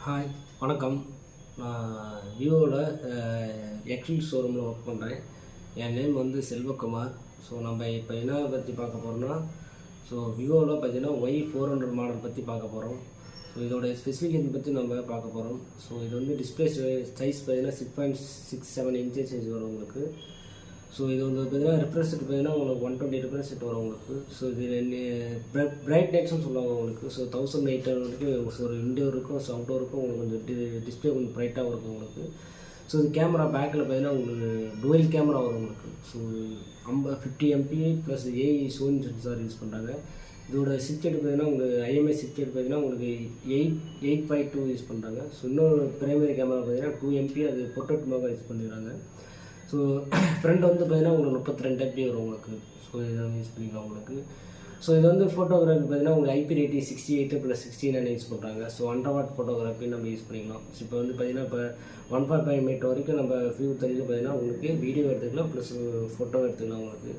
Hi வணக்கம். நான் விவோவில் XL ஷோரூமில் ஒர்க் பண்ணுறேன். என் நேம் வந்து செல்வகுமார். ஸோ நம்ம இப்போ என்ன பற்றி பார்க்க போகிறோம்னா, விவோவில் பார்த்தீங்கன்னா Y400 மாடல் பற்றி பார்க்க போகிறோம். ஸோ இதோட ஸ்பெசிஃபிகேஷன் பற்றி நம்ம பார்க்க போகிறோம். ஸோ இது வந்து டிஸ்பிளே சைஸ் பார்த்தீங்கன்னா 6.67 இன்ச்சஸ் சைஸ் வரும் உங்களுக்கு. ஸோ இது வந்து பார்த்தீங்கன்னா ரெஃப்ரெஷ் ரேட் பார்த்தீங்கன்னா உங்களுக்கு 120 ரெஃப்ரெஷ் ரேட் வரும் உங்களுக்கு. ஸோ இது பிரைட்னஸ்ன்னு சொல்லுவாங்க உங்களுக்கு. ஸோ 1800 வரைக்கும் ஒரு இன்டோருக்கும் அவுட்டோருக்கும் உங்களுக்கு கொஞ்சம் டிஸ்பிளே கொஞ்சம் ப்ரைட்டாகவும் இருக்கும் உங்களுக்கு. ஸோ இது கேமரா பேக்கில் பார்த்தீங்கன்னா உங்களுக்கு டுவெல் கேமரா வரும் உங்களுக்கு. So 50 MP plus AI Sony sensor use பண்ணுறாங்க. இதோட சிப்செட் பார்த்தீங்கன்னா உங்களுக்கு IMEI சிப்செட் பார்த்தீங்கன்னா உங்களுக்கு 8.2 யூஸ் பண்ணுறாங்க. ஸோ இன்னொரு பிரைமரி கேமரா பார்த்தீங்கன்னா 2 MP அது போர்ட்ரேட் யூஸ் பண்ணிடுறாங்க. ஸோ ஃப்ரண்ட் வந்து பார்த்தீங்கன்னா உங்களுக்கு 32 MP வரும் உங்களுக்கு. ஸோ இதை யூஸ் பண்ணிக்கலாம் உங்களுக்கு. ஸோ இது வந்து ஃபோட்டோகிராஃபி பார்த்தீங்கன்னா உங்களுக்கு IP ரேட்டிங் 68 + 69 யூஸ் பண்ணுறாங்க. ஸோ 100 வாட் ஃபோட்டோகிராஃபி நம்ம யூஸ் பண்ணிக்கலாம். ஸோ இப்போ வந்து பார்த்தீங்கன்னா இப்போ 1.5 மீட்டர் வரைக்கும் நம்ம வியூ தெரிஞ்சு பார்த்தீங்கன்னா உங்களுக்கு வீடியோ எடுத்துக்கலாம் ப்ளஸ் ஃபோட்டோ எடுத்துக்கலாம் உங்களுக்கு.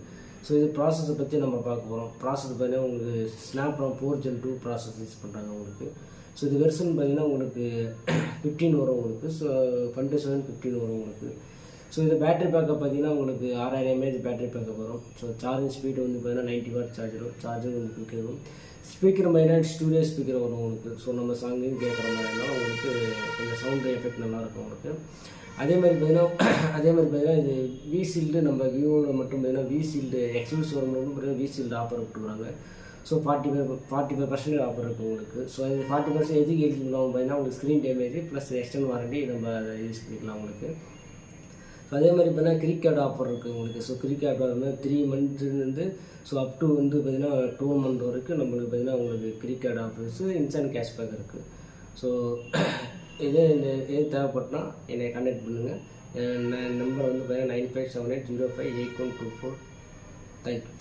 ஸோ இது ப்ராசஸை பற்றி நம்ம பார்க்க போகிறோம். ப்ராசஸ் பார்த்தீங்கன்னா உங்களுக்கு Snapdragon 4 Gen 2 ப்ராசஸ் யூஸ் பண்ணுறாங்க உங்களுக்கு. ஸோ இது வெர்ஷன் பார்த்தீங்கன்னா உங்களுக்கு 15 வரும் உங்களுக்கு. ஸோ 2715 வரும் உங்களுக்கு. ஸோ இது பேட்டரி பேக்கப் பார்த்தீங்கன்னா உங்களுக்கு 6000 mAh பேட்டரி பேக்கப் வரும். ஸோ சார்ஜிங் ஸ்பீடு வந்து பார்த்தீங்கன்னா 90 வாட் சார்ஜிங் உங்களுக்கு குயிக் வரும். ஸ்பீக்கர் பார்த்தீங்கன்னா ஸ்டூடியோ ஸ்பீக்கர் வரும் உங்களுக்கு. ஸோ நம்ம சாங்கையும் கேட்குற மாதிரி இருந்தால் உங்களுக்கு கொஞ்சம் சவுண்ட் எஃபெக்ட் நல்லாயிருக்கும் உங்களுக்கு. அதே மாதிரி பார்த்தீங்கன்னா இது விஷீல்டு நம்ம விவோவில் மட்டும் பார்த்தீங்கன்னா விஷீல்டு எக்ஸல் ஷோரூமில் வந்து பார்த்தீங்கன்னா விஷீல்டு ஆஃபர் விட்டுருக்காங்க. ஸோ 45% ஆஃபர் இருக்குது உங்களுக்கு. ஸோ இது 40% எதுக்கு எலிஜிபிள் ஆகும் பார்த்தீங்கன்னா உங்களுக்கு screen damage plus external warranty நம்ம அதை யூஸ் பண்ணிக்கலாம் உங்களுக்கு. அதே மாதிரி பார்த்தீங்கன்னா கிரெடிட் கார்டு ஆஃபர் இருக்குது உங்களுக்கு. ஸோ கிரெடிட் கார்டு வந்து 3 மந்த்லேருந்து அப் டு வந்து பார்த்தீங்கன்னா 2 மந்த் வரைக்கும் நம்மளுக்கு பார்த்தீங்கன்னா உங்களுக்கு credit card offers instant cashback இருக்குது. ஸோ எது தேவைப்பட்டனா என்னை கான்டாக்ட் பண்ணுங்கள். என் நம்பர் வந்து பார்த்தீங்கன்னா 9578058124. தேங்க்யூ.